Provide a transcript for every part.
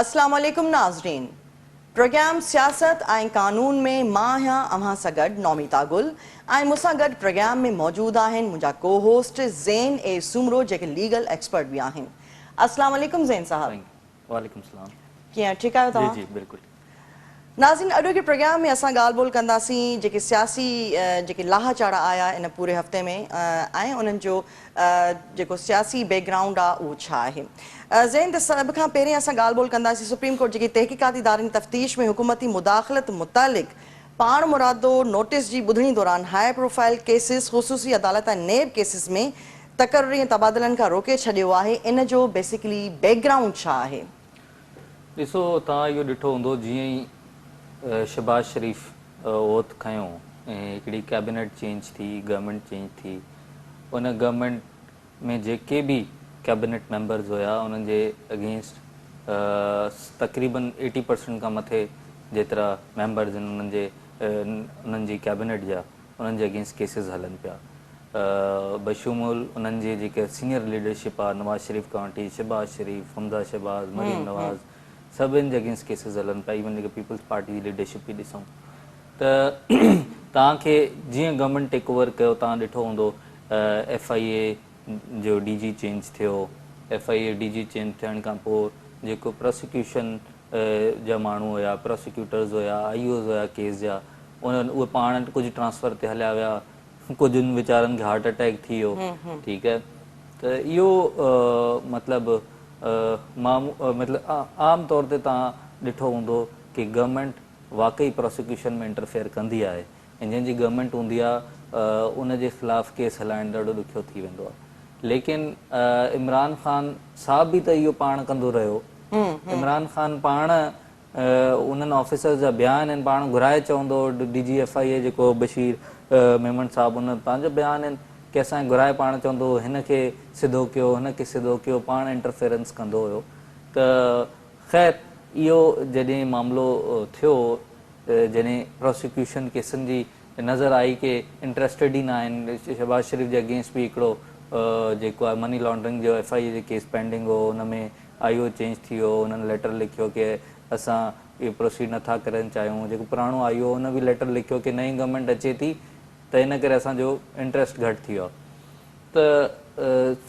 अस्सलाम वालेकुम नाज़रीन। प्रोग्राम सियासत ऐं कानून में मां आहियां अव्हां सां गॾु नौमिता गुल ऐं मूंसां गॾु प्रोग्राम में मौजूद आहिनि मुंहिंजा को होस्ट ज़ैन ए सुमरो जेके लीगल एक्सपर्ट भी आहिनि। अस्सलाम वालेकुम ज़ैन साहब। वालेकुम सलाम। कीअं ठीकु आहियो जी तव्हां? जी बिल्कुलु। नाज़रीन, अॼु के प्रोग्राम में असां ॻाल्हि ॿोल कंदासीं जेके सियासी जेके लाह चाढ़ा आया इन पूरे हफ़्ते में ऐं उन्हनि जो जेको सियासी बैकग्राउंड आहे उहो छा आहे। ज़ैन, त सभ खां पहिरियों असां ॻाल्हि ॿोल कंदासीं सुप्रीम कोर्ट जेकी तहक़ीक़ाती इदारनि तफ़्तीश में हुकूमती मुदाख़लत मुतालिक़ पाण मुरादो नोटिस जी ॿुधणी दौरान हाई प्रोफाइल केसिस ख़ुसूसी अदालत ऐं नेब केसिस में तक़ररी ऐं तबादलनि खां रोके छॾियो आहे। इन जो बेसिकली बैकग्राउंड छा आहे? ॾिसो, तव्हां इहो ॾिठो हूंदो जीअं ई शहबाज शरीफ़ ओथ खयों ऐं हिकिड़ी कैबिनेट चेंज थी, गवर्नमेंट चेंज थी, उन गवर्नमेंट में जेके बि कैबिनेट मेंबर्स हुया उन्हनि जे अगेंस्ट तक़रीबन 80% खां मथे जेतिरा मेंबर्स आहिनि उन्हनि जी कैबिनेट जा उन्हनि जे अगेंस्ट केसिस हलनि पिया। बशूमुल उन्हनि जी जेके सीनियर लीडरशिप आहे, नवाज़ शरीफ़ खां वठी शहबाज शरीफ़, हमज़ा शहबाज, मरीम नवाज़, सभिनि जे अगेंस्ट केसिस हलनि पिया। इवन जेके पीपल्स पार्टी जी लीडरशिप बि ॾिसूं त तव्हांखे जीअं गवर्नमेंट टेक ओवर कयो, तव्हां ॾिठो हूंदो FIA जो DG चेंज थियो। FIA DG चेंज थियण खां पोइ जेको प्रोसिक्यूशन जा माण्हू हुया, प्रोसिक्यूटर्स हुया, IOs हुया केस जा, उहे पाण कुझु ट्रांसफ़र ते हलिया विया, कुझुनि वीचारनि खे हार्ट अटैक थी वियो। ठीकु आहे, त इहो मतिलबु आम तौर ते तव्हां ॾिठो हूंदो कि गवर्नमेंट वाकई प्रोसिक्यूशन में इंटरफेयर कंदी आहे ऐं जंहिंजी गवर्नमेंट हूंदी आहे उन जे ख़िलाफ़ु केस हलाइणु ॾाढो ॾुखियो थी वेंदो आहे। लेकिन इमरान ख़ान साहब बि त इहो पाण कंदो रहियो। इमरान ख़ान पाण उन्हनि ऑफिसर्स जा बयान आहिनि, पाण घुराए चवंदो DG FIA जेको बशीर मेमन साहब, उन पंहिंजो बयान आहिनि कि असांखे घुराए पाण चवंदो हिन खे सिधो कयो, हिन खे सिधो कयो, पाण इंटरफेरेंस कंदो हुयो। त ख़ैर इहो जॾहिं मामिलो थियो, जॾहिं प्रोसिक्यूशन केसनि जी नज़र आई कि इंट्रस्टेड ई न आहिनि, शहबाज शरीफ़ जे अगेंस्ट बि हिकिड़ो जेको आहे मनी लॉन्ड्रिंग जो FIA जे केस पेंडिंग हो, हुन में IO चेंज थी वियो, हुननि लेटर लिखियो कि असां इहो प्रोसीड नथा करणु चाहियूं। जेको पुराणो IO हुन बि लेटर लिखियो कि नई गवर्नमेंट अचे थी त इन करे असांजो इंट्रस्ट घटि थी वियो आहे। त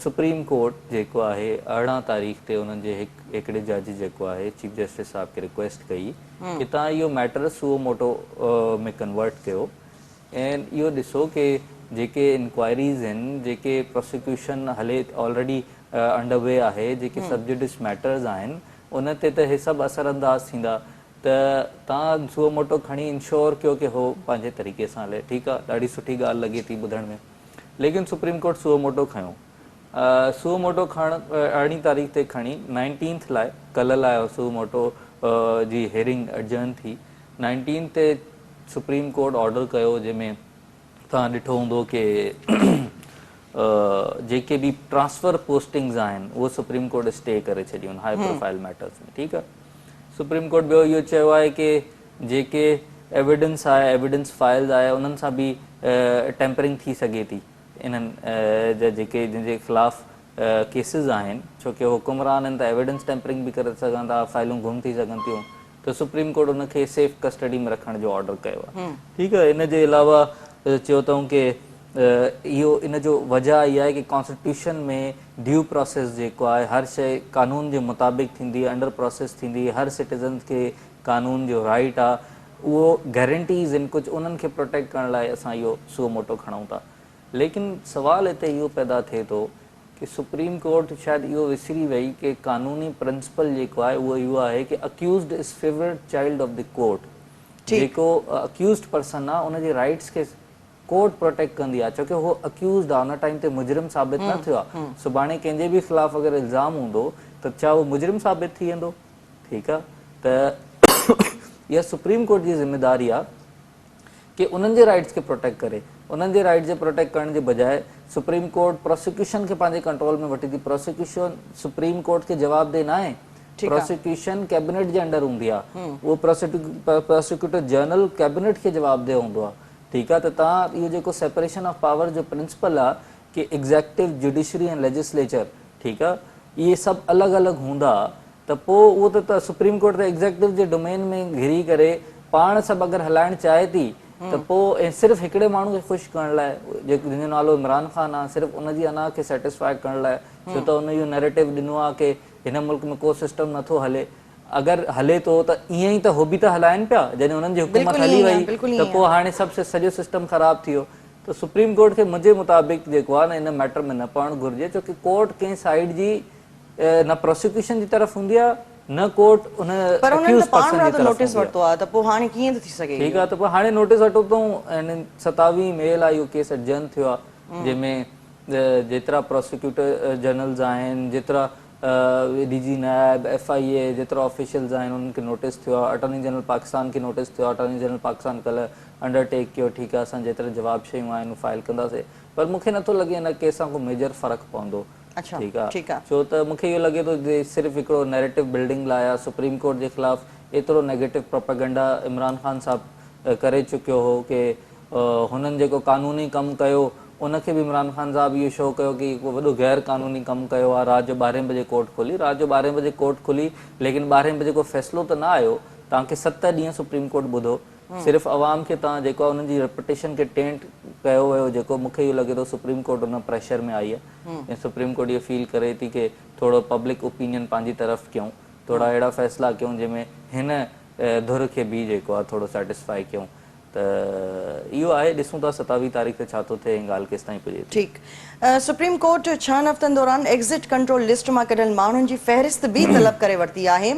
सुप्रीम कोर्ट जेको आहे 18 तारीख़ ते उन्हनि जे हिकिड़े जज जेको आहे चीफ जस्टिस साहब खे रिक्वेस्ट कई कि तव्हां इहो मैटर सुओ मोटो में कन्वर्ट कयो ऐं इहो ॾिसो कि जेके इंक्वायरीज़ आहिनि, जेके प्रोसिक्यूशन हले ऑलरेडी अंडरवे आहे, जेके सबजुडिस मैटर्स आहिनि, उन ते त हे सभु असरअंदाज़ थींदा। त तव्हां सुओ मोटो खणी इंश्योर कयो कि हो पंहिंजे तरीक़े सां हले। ठीकु आहे, ॾाढी सुठी ॻाल्हि लॻे थी ॿुधण में। लेकिन सुप्रीम कोर्ट सुओ मोटो खयों। सुओ मोटो खणण 18 तारीख़ ते खणी 19th लाइ, कल्ह लाइ सुओ मोटो जी हेयरिंग एडजर्न थी। 19 ते सुप्रीम कोर्ट ऑर्डर कयो जंहिंमें तव्हां ॾिठो हूंदो कि जेके बि ट्रांसफ़र पोस्टिंग्स आहिनि उहो सुप्रीम कोर्ट स्टे करे छॾियूं हाई प्रोफाइल मैटर्स में। ठीकु आहे, सुप्रीम कोर्ट ॿियो इहो चयो आहे कि जेके एविडेंस आहे, एविडेंस फाइल्स आहे, उन्हनि सां बि टेम्परिंग थी सघे थी इन्हनि जेके जंहिंजे ख़िलाफ़ु केसिस आहिनि, छोकी हुकुमरान आहिनि त एविडेंस टेम्परिंग बि करे सघनि था, फाइलूं गुम थी सघनि थियूं। त सुप्रीम कोर्ट उनखे सेफ कस्टडी में रखण जो ऑर्डर कयो आहे। ठीकु आहे, इन जे अलावा चयो अथऊं कि इहो इन जो वजह इहा आहे कि कॉन्स्टिट्यूशन में ड्यू प्रोसेस जेको आहे हर शइ कानून जे मुताबिक़ थींदी, अंडर प्रोसेस थींदी, हर सिटीज़न खे कानून जो राइट आहे, उहो गारंटीज़ आहिनि कुझु, उन्हनि खे प्रोटेक्ट करण लाइ असां इहो सुओ मोटो खणूं था। लेकिन सवाल हिते इहो पैदा थिए थो कि सुप्रीम कोर्ट शायदि इहो विसरी वई कि कानूनी प्रिंसिपल जेको आहे उहो इहो आहे कि accused is favourite child of the court. जेको अक्यूज़्ड पर्सन आहे उनजे राइट्स खे कोर्ट प्रोटेक्ट कंदी आहे, छोकी उहो अक्यूज़्ड आहे, हुन टाइम ते मुजरिम साबित न थियो आहे। सुभाणे कंहिंजे बि ख़िलाफ़ु अगरि इल्ज़ाम हूंदो त छा उहो मुजरिम साबित थी वेंदो। ठीकु आहे, त इहा सुप्रीम कोर्ट जी ज़िम्मेदारी आहे कि उन्हनि जे राइट्स खे प्रोटेक्ट करे। उन्हनि जे राइट्स जे प्रोटेक्ट करण जे बजाए सुप्रीम कोर्ट प्रोसिक्यूशन खे पंहिंजे कंट्रोल में वठी थी। प्रोसिक्यूशन सुप्रीम कोर्ट खे जवाबदेह न आहे, प्रोसिक्यूशन कैबिनेट जे अंडर हूंदी आहे, उहो प्रोसिक्यूटर जनरल कैबिनेट खे जवाबदेह हूंदो आहे। ठीकु आहे, त तव्हां इहो जेको सेपरेशन ऑफ पावर जो प्रिंसिपल आहे कि एग्ज़ेक्टिव, जुडिशरी ऐं लेजिस्लेचर, ठीकु आहे, इहे सभु अलॻि अलॻि हूंदा त पोइ उहो त सुप्रीम कोर्ट त एग्ज़ेक्टिव जे डोमेन में घिरी करे पाण सभु अगरि हलाइण चाहे थी त पोइ सिर्फ़ु हिकिड़े माण्हू खे ख़ुशि करण लाइ जंहिंजो नालो इमरान ख़ान आहे सिर्फ़ु उनजी अना खे सेटिस्फाई करण लाइ छो त उन इहो नैरेटिव ॾिनो आहे की हिन मुल्क में को सिस्टम नथो हले अगरि हले थो त ईअं ई त हो बि त हलाइनि पिया जॾहिं उन्हनि जी हुकूमत हली वई त पोइ हाणे सभु सॼो सिस्टम ख़राबु थी वियो त सुप्रीम कोर्ट खे मुंहिंजे मुताबिक़ जेको आहे न इन मैटर में न पढ़णु घुरिजे छो की कोर्ट कंहिं साइड जी न प्रोसिक्यूशन जी तरफ़ हूंदी आहे न कोर्ट उन पर उन्हनि accused त पाण person जी राति तरफ़ नोटिस हूंदी आहे। वरितो आहे त पोइ हाणे कीअं थो थी सघे ठीकु आहे त पोइ हाणे नोटिस वठो अथऊं ऐं 27 मेल आहे इहो केस एडजर्न थियो आहे जंहिंमें जेतिरा प्रोसिक्यूटर जनरल्स आहिनि जेतिरा डीजी नायब FIA जेतिरा ऑफिशियल्स आहिनि उन्हनि खे नोटिस थियो आहे अटॉर्नी जनरल पाकिस्तान खे नोटिस थियो आहे अटॉर्नी जनरल पाकिस्तान कल्ह अंडरटेक कयो ठीकु आहे असां जेतिरा जवाब शयूं आहिनि उहे फाइल कंदासीं पर मूंखे नथो लॻे हिन केस सां को मेजर फ़र्क़ु पवंदो अच्छा ठीकु आहे ठीकु आहे छो त मूंखे इहो लॻे थो सिर्फ़ु हिकिड़ो नैरेटिव बिल्डिंग लाइ आहे सुप्रीम कोर्ट जे ख़िलाफ़ु एतिरो नेगेटिव प्रोपेगेंडा इमरान ख़ान साहब करे चुकियो हो कि हुननि जेको क़ानूनी कमु कयो उनखे बि इमरान ख़ान साहब इहो शो कयो कि को वॾो गैर क़ानूनी कमु कयो आहे राति जो 12 बजे कोर्ट खुली राति जो 12 बजे कोर्ट खुली लेकिन 12 बजे को फ़ैसिलो त न आयो तव्हांखे 7 ॾींहं सुप्रीम कोर्ट ॿुधो सिर्फ़ु अवाम खे तव्हां जेको आहे उन्हनि जी रेपुटेशन खे टेंट कयो वियो जेको मूंखे इहो लॻे थो सुप्रीम कोर्ट उन प्रेशर में आई आहे ऐं सुप्रीम कोर्ट इहो फील करे थी कि थोरो पब्लिक ओपिनियन पंहिंजी तरफ़ कयूं थोरा अहिड़ा फ़ैसिला कयूं जंहिंमें हिन धुर खे बि जेको आहे थोरो सेटिस्फाई कयूं त इहो आहे ॾिसूं था 27 तारीख़ ते छा थो थिए ऐं ॻाल्हि केसि ताईं पुॼे थी ठीकु सुप्रीम कोर्ट 6 हफ़्तनि दौरान एग्ज़िट कंट्रोल लिस्ट मां कढियल माण्हुनि जी फ़हिरिस्त बि तलब करे वरिती आहे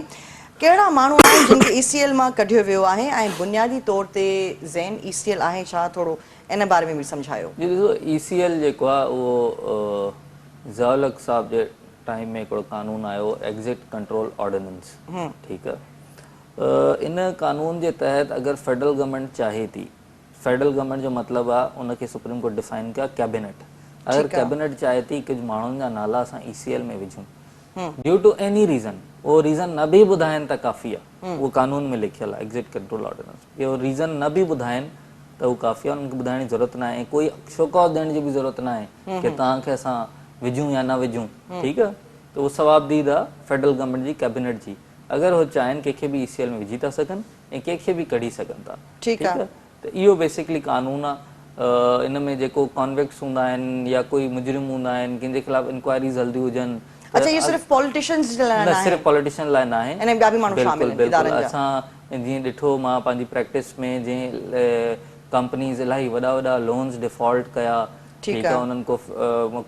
कहिड़ा माण्हू आहिनि जिन खे ECL मां कढियो वियो आहे ऐं बुनियादी तौर ते ज़ैन ECL आहे छा थोरो इन बारे में बि सम्झायो जी ॾिसो ECL जेको आहे उहो ज़ियाउल-हक़ साहब जे टाइम में हिकिड़ो कानून आयो एग्ज़िट कंट्रोल ऑर्डिनेंस ठीकु आहे इन कानून जे तहत अगरि फेडरल गवर्नमेंट चाहे थी फेडरल गवर्नमेंट जो मतिलबु आहे उनखे सुप्रीम कोर्ट डिफाइन कया कैबिनेट अगरि कैबिनेट चाहे थी कुझु माण्हुनि जा नाला असां ECL में विझूं ड्यू टू एनी रीज़न उहो रीज़न न बि ॿुधाइनि त काफ़ी आहे उहो कानून में लिखियल आहे एग्ज़िट कंट्रोल ऑर्डिनेंस इहो रीज़न न बि ॿुधाइनि त उहो काफ़ी आहे उन्हनि खे ॿुधाइण जी ज़रूरत न आहे ऐं कोई शोकॉस ॾियण जी बि ज़रूरत न आहे कि तव्हांखे असां विझूं या न विझूं ठीकु आहे त उहो सवाबदीद आहे फेडरल गवर्नमेंट जी कैबिनेट जी अगरि उहो चाहिनि कंहिंखे बि ECL में विझी था सघनि ऐं कंहिंखे बि कढी सघनि था ठीकु आहे त इहो बेसिकली कानून आहे इन में जेको कॉन्वेक्ट्स हूंदा आहिनि या कोई मुजरिम हूंदा आहिनि कंहिंजे ख़िलाफ़ इंक्वायरीज़ हलंदी हुजनि अच्छा ये सिर्फ़ पॉलिटिशियंस जे लाइ न सिर्फ़ु पॉलिटिशियन लाइ न आहे इन में ॿिया बि माण्हू शामिल बिल्कुलु आहिनि बिल्कुलु इदारनि जा असां जीअं ॾिठो मां पंहिंजी प्रैक्टिस में जीअं कंपनीज़ इलाही वॾा वॾा लोन्स डिफॉल्ट कया ठीकु आहे उन्हनि को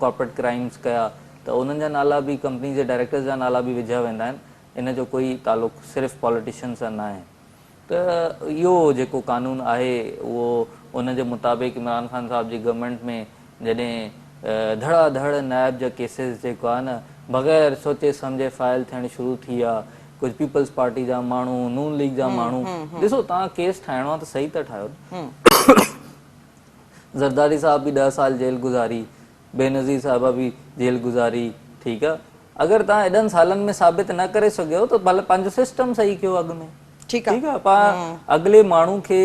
कॉर्पोरेट क्राइम्स कया त उन्हनि जा नाला बि कंपनी जे डायरेक्टर्स जा नाला बि विझिया वेंदा आहिनि इन जो कोई तालुक़ु सिर्फ़ु पॉलिटिशियन सां न आहे त इहो जेको कानून आहे उहो उन जे मुताबिक़ इमरान ख़ान साहब जी गवर्नमेंट में जॾहिं धड़ाधड़ नायब जा केसिस जेको आहे न बग़ैर सोचे सम्झे फाइल थियणु शुरू थी विया कुझु पीपल्स पार्टी जा माण्हू नून लीग जा माण्हू ॾिसो तव्हां केस ठाहिणो आहे त सही था ठाहियो ज़रदारी साहब बि 10 साल जेल गुज़ारी बेनज़ीर साहिबा बि जेल गुज़ारी ठीकु आहे अगरि तव्हां एॾनि सालनि में साबित न करे सघियो त भले पंहिंजो सिस्टम सही कयो अॻु में ठीकु आहे ठीकु आहे पाण अॻिले माण्हू खे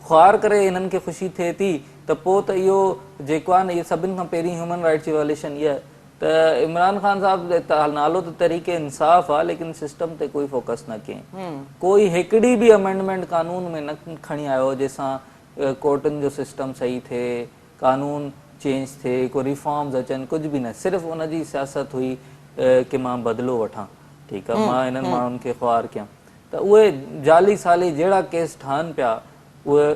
ख़्वार करे हिननि खे ख़ुशी थिए थी त पोइ त इहो जेको आहे न इहो सभिनि खां पहिरीं ह्यूमन राइट्स जी वायलेशन इहा त इमरान ख़ान साहब नालो त तरीक़े इंसाफ़ आहे लेकिन सिस्टम ते कोई फोकस न कयईं कोई हिकिड़ी बि अमेंडमेंट कानून में न खणी आयो जंहिंसां कोर्टुनि जो सिस्टम सही थिए कानून चेंज थिए को रिफॉर्म्स अचनि कुझु बि न सिर्फ़ु उनजी सियासत हुई कि मां बदिलो वठां ठीकु आहे मां हिननि माण्हुनि खे ख़्वार कयां त उहे जाली साली जहिड़ा केस ठहनि पिया उहे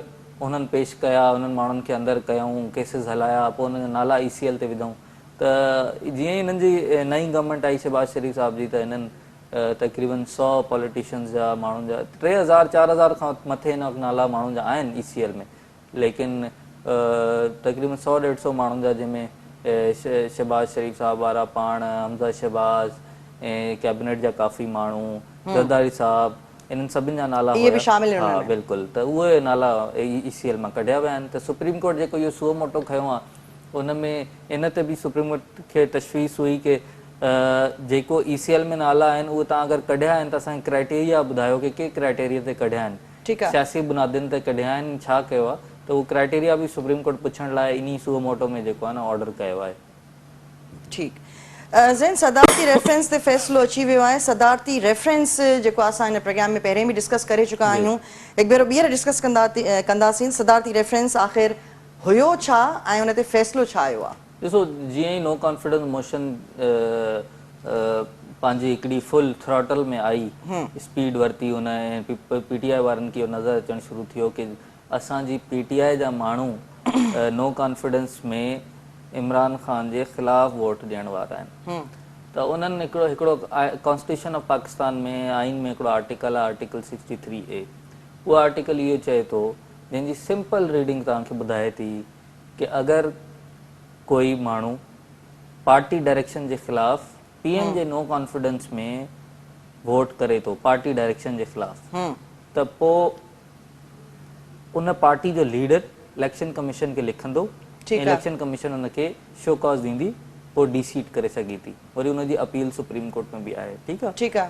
उन्हनि पेश कया उन्हनि माण्हुनि खे अंदरि कयऊं केसिस हलाया पोइ उन्हनि जा नाला ECL ते विधऊं त जीअं ई हिननि जी नई गवर्नमेंट आई शहबाज शरीफ़ साहब जी त हिननि तक़रीबन 100 पॉलिटिशियंस जा माण्हुनि जा 3000 4000 खां मथे हिन वक़्तु नाला माण्हुनि जा आहिनि ECL में लेकिन तक़रीबन 100-150 माण्हुनि जा जंहिंमें शहबाज शरीफ़ साहब वारा पाण हमज़ा शहबाज ऐं कैबिनेट जा काफ़ी माण्हू ज़रदारी साहब इन्हनि सभिनि जा नाला हुया हा बिल्कुलु त उहे नाला ECL मां कढिया विया आहिनि त सुप्रीम कोर्ट जेको इहो सुओ मोटो खयो आहे उन में इन ते बि सुप्रीम कोर्ट खे तशवीस हुई कि जेको ECL में नाला आहिनि उहे तव्हां अगरि कढिया आहिनि त असांखे क्राइटेरिया ॿुधायो कि के क्राइटेरिया ते कढिया आहिनि सियासी बुनियादुनि ते कढिया आहिनि छा कयो आहे त उहो क्राइटेरिया बि सुप्रीम कोर्ट पुछण लाइ इन सुओ मोटो में जेको आहे न ऑर्डर कयो आहे ठीकु ज़ैन सदारती रेफरेंस ते फ़ैसिलो अची वियो आहे। सदारती रेफरेंस जेको असां हिन प्रोग्राम में पहिरें बि डिस्कस करे चुका आहियूं, हिकु भेरो ॿीहर डिस्कस कंदासीं। सदारती रेफरेंस आख़िर हुयो छा ऐं उन ते फ़ैसिलो छा आयो आहे? ॾिसो, जीअं ई नो कॉन्फिडेंस मोशन पंहिंजी हिकिड़ी फुल थ्रॉटल में आई, स्पीड वरिती हुन ऐं पीटीआई वारनि खे इहो नज़र अचणु शुरू थियो कि असांजी पीटीआई जा माण्हू नो कॉन्फिडेंस में इमरान ख़ान जे ख़िलाफ़ वोट ॾियण वारा आहिनि। त उन्हनि हिकिड़ो कॉन्स्टिट्यूशन ऑफ पाकिस्तान में आइन में हिकिड़ो आर्टिकल आहे, आर्टिकल 63A। उहो आर्टिकल इहो चए थो, जंहिंजी सिंपल रीडिंग तव्हांखे ॿुधाए थी कि अगरि कोई माण्हू पार्टी डायरेक्शन जे ख़िलाफ़ पीएम जे नो कॉन्फिडेंस में वोट करे थो पार्टी डायरेक्शन जे ख़िलाफ़, त पोइ उन पार्टी जो लीडर इलेक्शन कमीशन खे लिखंदो, इलेक्शन कमीशन उनखे शो कॉज ॾींदी, पोइ डीसीट करे सघे थी। वरी उनजी अपील सुप्रीम कोर्ट में बि आहे। ठीकु आहे।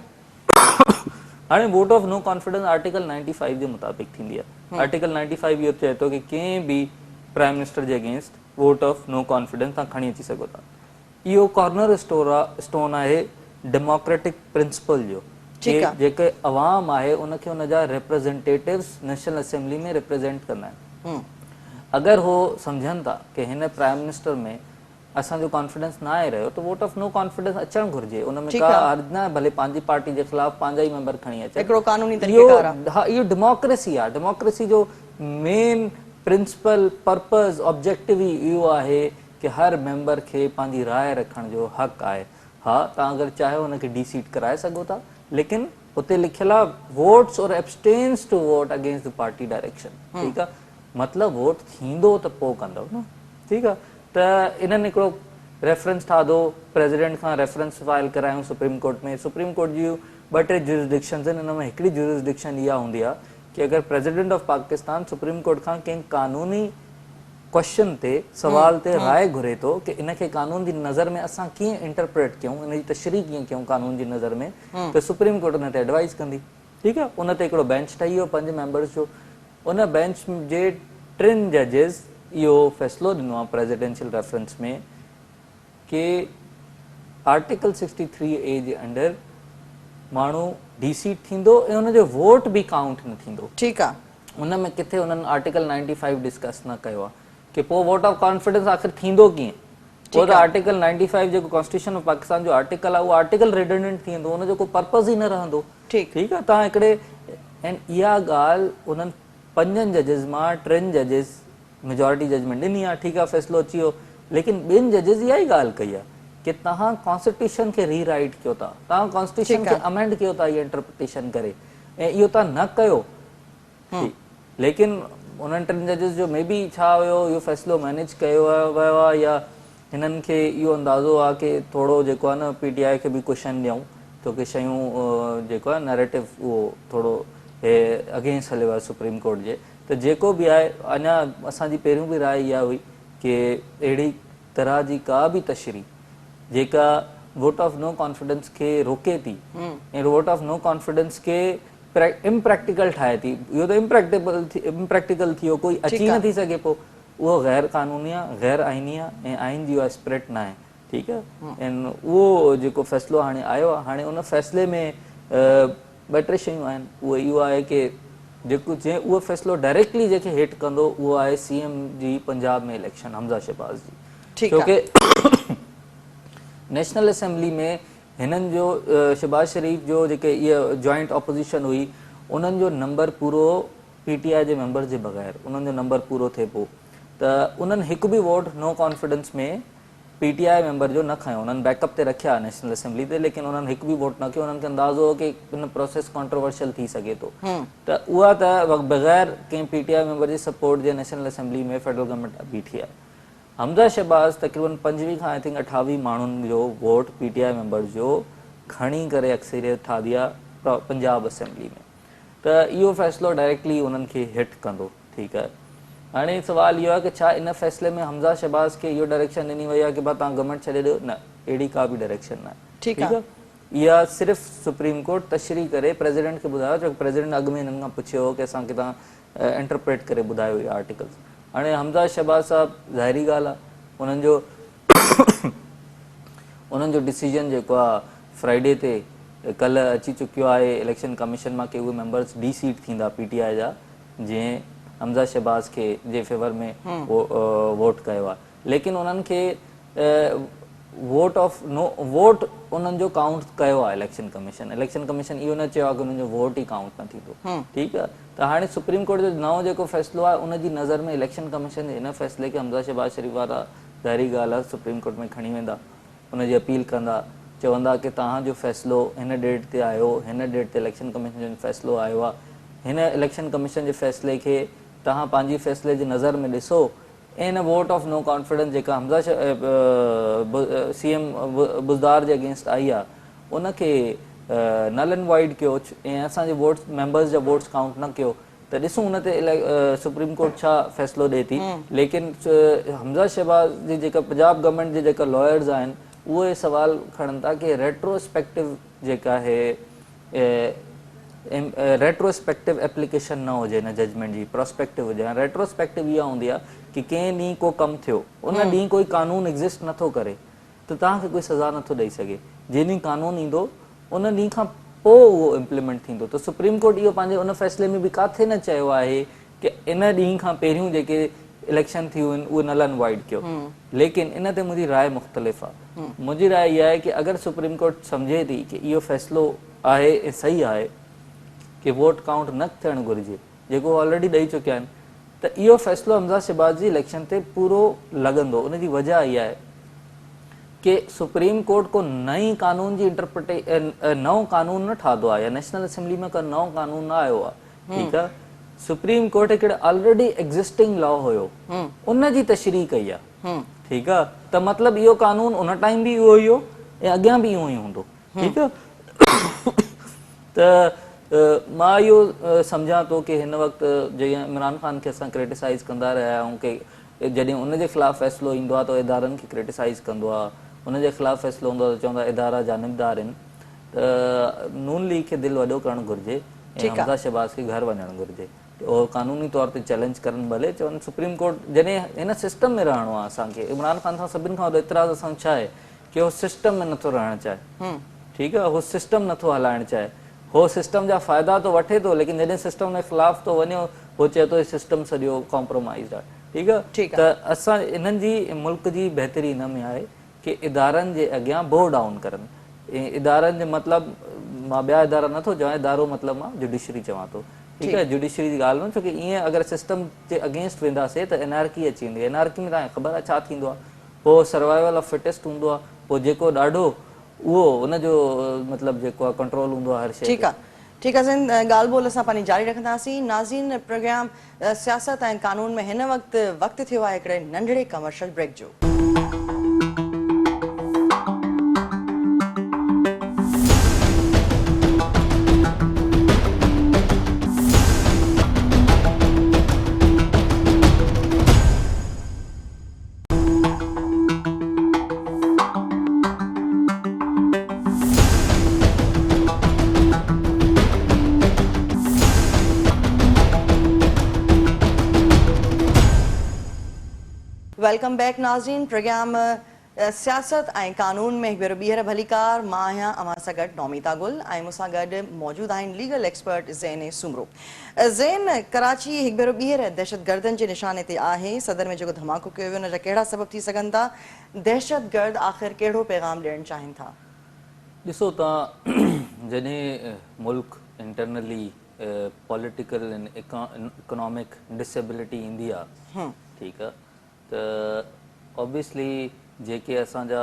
हाणे vote of no confidence article 95 जे मुताबिक़ थींदी आहे। आर्टिकल 95 इहो चए थो कि कंहिं बि प्राइम मिनिस्टर जे against vote of no confidence तव्हां खणी अची सघो था। इहो कॉर्नर स्टोन आहे डेमोक्रेटिक प्रिंसिपल जो, जेके अवाम आहे उनखे उनजा रिप्रेज़ेंटेटिव्स नेशनल असेंबली में रिप्रेज़ेंट कंदा आहिनि। अगरि हो सम्झनि था कि हिन प्राइम मिनिस्टर में असांजो कॉन्फिडेंस न आहे रहियो, त वोट ऑफ नो कॉन्फिडेंस अचणु घुरिजे। उन में का अर्ज़ न आहे, भले पंहिंजी पार्टी जे ख़िलाफ़ पंहिंजा ई मेंबर खणी अचे। इहो डेमोक्रेसी आहे। डेमोक्रेसी जो मेन प्रिंसिपल पर्पज़ ऑब्जेक्टिव ई इहो आहे कि हर मेंबर खे पंहिंजी राय रखण जो हक़ आहे। हा, तव्हां अगरि चाहियो हुनखे डीसीट कराए सघो था, लेकिन उते लिखियल आहे वोट्स और abstains to vote against the party direction. ठीकु आहे, मतिलबु वोट थींदो त पोइ कंदव न। ठीकु आहे, त इन्हनि हिकिड़ो रेफरेंस ठातो, प्रेसिडेंट खां रेफरेंस फाइल करायूं सुप्रीम कोर्ट में। सुप्रीम कोर्ट जूं 2-3 जुरिसडिक्शन्स आहिनि, हिन में हिकिड़ी जुरिसडिक्शन इहा हूंदी आहे कि अगरि president of Pakistan supreme court खां कंहिं कानूनी क्वेश्चन ते सवाल ते राय घुरे थो कि इनखे कानून जी नज़र में असां कीअं इंटरप्रेट कयूं, इनजी तशरीह कीअं कयूं कानून जी नज़र में, त सुप्रीम कोर्ट उन ते एडवाइस कंदी। ठीकु आहे, उन ते हिकिड़ो बेंच ठही वियो 5 मेंबर्स जो। उन बेंच जे 3 जजिस इहो फ़ैसिलो ॾिनो आहे प्रेसिडेंशियल रेफरेंस में कि आर्टिकल 63A जे अंडर माण्हू डीसीट थींदो ऐं उनजो वोट बि काउंट न थींदो। ठीकु आहे, उन में किथे उन्हनि आर्टिकल 95 डिस्कस न कयो आहे कि पोइ वोट ऑफ कॉन्फिडेंस आख़िर थींदो कीअं। पोइ त आर्टिकल 95 जेको कॉन्स्टिट्यूशन ऑफ पाकिस्तान जो आर्टिकल आहे, उहो आर्टिकल रिडंडेंट थी वेंदो, उनजो कोई पर्पज़ ई न रहंदो। ठीकु आहे, तव्हां हिकिड़े ऐं इहा ॻाल्हि उन्हनि 5 जजिस मां 3 जजिस मेजॉरिटी जजमेंट ॾिनी आहे। ठीकु आहे, फ़ैसिलो अची वियो, लेकिन 2 जजिस इहा ई ॻाल्हि कई आहे कि तव्हां कॉन्स्टिट्यूशन खे रीराइट कयो था, तव्हां कॉन्स्टिट्यूशन खे अमेंड कयो था इहा इंटरप्रिटेशन करे, ऐं इहो तव्हां न कयो। लेकिन उन्हनि 3 जजिस जो मे बी छा हुयो, इहो फ़ैसिलो मैनेज कयो वियो आहे या हिननि खे इहो अंदाज़ो आहे कि थोरो जेको आहे न पीटीआई खे बि क्वेश्चन ॾियूं छो कि शयूं जेको आहे नैरेटिव उहो थोरो अगेंस्ट हलियो आहे सुप्रीम कोर्ट जे। त जेको बि आहे, अञा असांजी पहिरियों बि राय इहा हुई कि अहिड़ी तरह जी का बि तशरीह जेका वोट ऑफ नो कॉन्फिडेंस खे रोके थी ऐं वोट ऑफ नो कॉन्फिडेंस खे इम्प्रैक्टिकल ठाहे थी, इहो त इम्प्रैक्टिकल थी वियो, कोई अची न थी सघे पोइ, उहो गैर कानूनी आहे, गैर आइनी आहे ऐं आइन जी उहा स्पिरिट न आहे। ठीकु आहे, ऐं उहो जेको फ़ैसिलो हाणे आयो आहे, हाणे उन फ़ैसिले में 2-3 शयूं आहिनि। उहो इहो आहे कि जेको उहो फ़ैसिलो डायरेक्टली जंहिंखे हेठि कंदो उहो आहे CM जी पंजाब में इलेक्शन, हमज़ा शहबाज़ जी। छोकी नेशनल असेंबली में हिननि जो शहबाज शरीफ़ जो जेके इहा जॉइंट ऑपोजिशन हुई, उन्हनि जो नंबर पूरो पीटीआई जे मेंबर जे बग़ैर उन्हनि जो नंबर पूरो थिए पोइ त उन्हनि हिकु बि वोट नो कॉन्फिडेंस में पीटीआई मेंबर जो न खयो, उन्हनि बैकअप ते रखिया नेशनल असेंबली ते, लेकिन उन्हनि हिकु बि वोट न कयो। उन्हनि खे अंदाज़ो हो कि इन प्रोसेस कॉन्ट्रोवर्शियल थी सघे थो, त उहा त बग़ैर कंहिं पीटीआई मेंबर जी सपोर्ट जे नेशनल असेंबली में फेडरल गवर्नमेंट बीठी आहे। हमज़ा शहबाज़ तक़रीबन 25 खां आई थिंक 28 माण्हुनि जो वोट पीटीआई मेंबर जो खणी करे अक्सरियत ठाही आहे पंजाब असेंबली में, त इहो फ़ैसिलो डायरेक्टली उन्हनि खे हिट कंदो। ठीकु आहे, हाणे सुवाल इहो आहे कि छा इन फ़ैसिले में हमज़ा शहबाज़ खे इहो डायरेक्शन ॾिनी वई आहे कि भाई तव्हां गवर्नमेंट छॾे ॾियो? न, अहिड़ी का बि डायरेक्शन न आहे। ठीकु आहे, इहा सिर्फ़ु सुप्रीम कोर्ट तशरीह करे प्रेसिडेंट खे ॿुधायो, छो प्रेसिडेंट अॻु में हिननि खां पुछियो हो कि असांखे तव्हां इंटरप्रेट करे ॿुधायो इहा आर्टिकल्स। हाणे हमज़ा शहबाज़ साहब ज़ाहिरी ॻाल्हि आहे, उन्हनि जो डिसीजन जेको आहे फ्राइडे ते कल्ह अची चुकियो आहे इलेक्शन कमीशन मां कि उहे मेंबर्स डी सीट थींदा PTI जा जंहिं हमज़ा शहबाज़ खे जे फेवर में वोट कयो आहे। लेकिन उन्हनि खे वोट ऑफ नो वोट उन्हनि जो काउंट कयो आहे इलेक्शन कमीशन इहो न चयो आहे कि उन्हनि जो वोट ई काउंट न थींदो। ठीकु आहे, त हाणे सुप्रीम कोर्ट जो नओं जेको फ़ैसिलो आहे उनजी नज़र में इलेक्शन कमीशन जे हिन फ़ैसिले खे हमज़ा शहबाज़ शरीफ वारा ज़ाहिरी ॻाल्हि आहे सुप्रीम कोर्ट में खणी वेंदा, उनजी अपील कंदा, चवंदा कि तव्हांजो फ़ैसिलो हिन डेट ते आयो, हिन डेट ते इलेक्शन कमीशन जो फ़ैसिलो आयो आहे, हिन इलेक्शन कमीशन जे फ़ैसिले खे तव्हां पंहिंजी फ़ैसिले जी नज़र में ॾिसो ऐं हिन वोट ऑफ नो कॉन्फिडेंस जेका Hamza CM Buzdar J against I आहे उनखे नल एंड वाइड कयो ऐं असांजे वोट्स मेंबर्स जा वोट्स काउंट न कयो त ॾिसूं हुन ते सुप्रीम कोर्ट छा फ़ैसिलो ॾिए थी। लेकिन हमज़ा शहबाज़ जी जेका पंजाब गवर्नमेंट जे जेका लॉयर्स आहिनि उहे सवाल खणनि था कि रेट्रोस्पेक्टिव जेका आहे रेट्रोस्पेक्टिव एप्लीकेशन न हुजे हिन जजमेंट जी, प्रोस्पेक्टिव हुजे। रेट्रोस्पेक्टिव इहा हूंदी आहे कि कंहिं ॾींहुं को कमु थियो उन ॾींहुं कोई कानून एग्ज़िस्ट नथो करे त तव्हांखे कोई सज़ा नथो ॾेई सघे, जंहिं ॾींहुं कानून ईंदो उन ॾींहं खां पोइ उहो इम्प्लीमेंट थींदो। त सुप्रीम कोर्ट इहो पंहिंजे उन फ़ैसिले में बि काथे न चयो आहे कि इन ॾींहं खां पहिरियों जेके इलेक्शन थियूं आहिनि उहे नल एंड वाइड कयो। लेकिन इन ते मुंहिंजी राय मुख़्तलिफ़ आहे। मुंहिंजी राय इहा आहे कि अगरि सुप्रीम कोर्ट सम्झे थी कि इहो फ़ैसिलो आहे ऐं सही आहे कि वोट काउंट न थियणु घुरिजे जेको ऑलरेडी ॾेई चुकिया आहिनि त इहो फ़ैसिलो हमज़ा शहबाज़ जी इलेक्शन ते पूरो लॻंदो। उनजी वजह इहा आहे कि सुप्रीम कोर्ट को नई कानून जी नओं कानून न ठातो आहे या नेशनल असेंबली में का नओं कानून न आयो आहे। ठीकु आहे, सुप्रीम कोर्ट हिकिड़े ऑलरेडी एग्ज़िस्टिंग लॉ हुयो उन जी तशरीह कई आहे। ठीकु आहे, त मतिलबु इहो कानून उन टाइम बि उहो ई हो ऐं अॻियां बि इहो ई हूंदो। ठीकु आहे, त मां इहो सम्झां थो कि हिन वक़्तु जीअं इमरान ख़ान खे असां क्रिटिसाइज़ कंदा रहिया आहियूं कि जॾहिं उनजे ख़िलाफ़ु फ़ैसिलो ईंदो आहे त इदारनि खे क्रिटिसाइज़ कंदो आहे, उनजे ख़िलाफ़ु फ़ैसिलो हूंदो आहे त चवंदा इदारा जानिबदार आहिनि। त नून लीग खे दिलि वॾो करणु घुरिजे ऐं हमज़ा शहबाज़ खे घर वञणु घुरिजे। उहो कानूनी तौर ते चैलेंज करनि भले, चवनि सुप्रीम कोर्ट जॾहिं हिन सिस्टम में रहणो आहे असांखे, इमरान ख़ान सां सभिनि खां वॾो एतिराज़ असांजो छा आहे कि उहो सिस्टम में नथो रहणु चाहे। ठीकु आहे, उहो सिस्टम नथो हलाइणु चाहे, उहो सिस्टम जा फ़ाइदा तो वठे थो लेकिन जॾहिं सिस्टम जे ख़िलाफ़ थो वञे उहो चए थो सिस्टम सॼो कॉम्प्रोमाइज़ आहे। ठीकु आहे, त असां इन्हनि जी मुल्क जी बहितरी हिन में आहे कि इदारनि जे अॻियां बो डाउन करनि। ऐं इदारनि जो मतिलबु मां ॿिया इदारा नथो चवां, इदारो मतिलबु मां जुडिशरी चवां थो। ठीकु आहे, जुडिशरी जी ॻाल्हि न, छोकी ईअं अगरि सिस्टम जे अगेंस्ट वेंदासीं त एनआरकी अची वेंदी। एनआरकी में तव्हांखे ख़बर आहे छा थींदो आहे, पोइ सर्वाइवल ऑफ फिटेस्ट हूंदो आहे, पोइ जेको ॾाढो उहो उनजो मतिलबु जेको आहे कंट्रोल हूंदो आहे हर शइ। ठीकु आहे, ठीकु आहे ज़ैन, ॻाल्हि ॿोल असां पंहिंजी जारी रखंदासीं। नाज़रीन, प्रोग्राम सियासत ऐं कानून में हिन वक़्तु थियो आहे हिकिड़े नंढड़े कमर्शियल ब्रेक जो। वेलकम बैक नाज़रीन, प्रोग्राम सियासत ऐं कानून में हिकु भेरो ॿीहर भलीकार। मां आहियां अव्हां सां गॾु नौमिता गुल ऐं मूंसां गॾु मौजूदु आहिनि लीगल एक्सपर्ट ज़ैन सुमरो। ज़ैन, कराची हिकु भेरो ॿीहर दहशतगर्दनि जे निशाने ते आहे। सदर में जेको धमाको कयो वियो उनजा कहिड़ा सबब थी सघनि था? दहशतगर्द आख़िर कहिड़ो पैगाम ॾियणु चाहिनि था? ॾिसो तव्हां, जॾहिं मुल्क internally political and economic disability ईंदी आहे, ठीकु आहे, त ऑब्वियसली जेके असांजा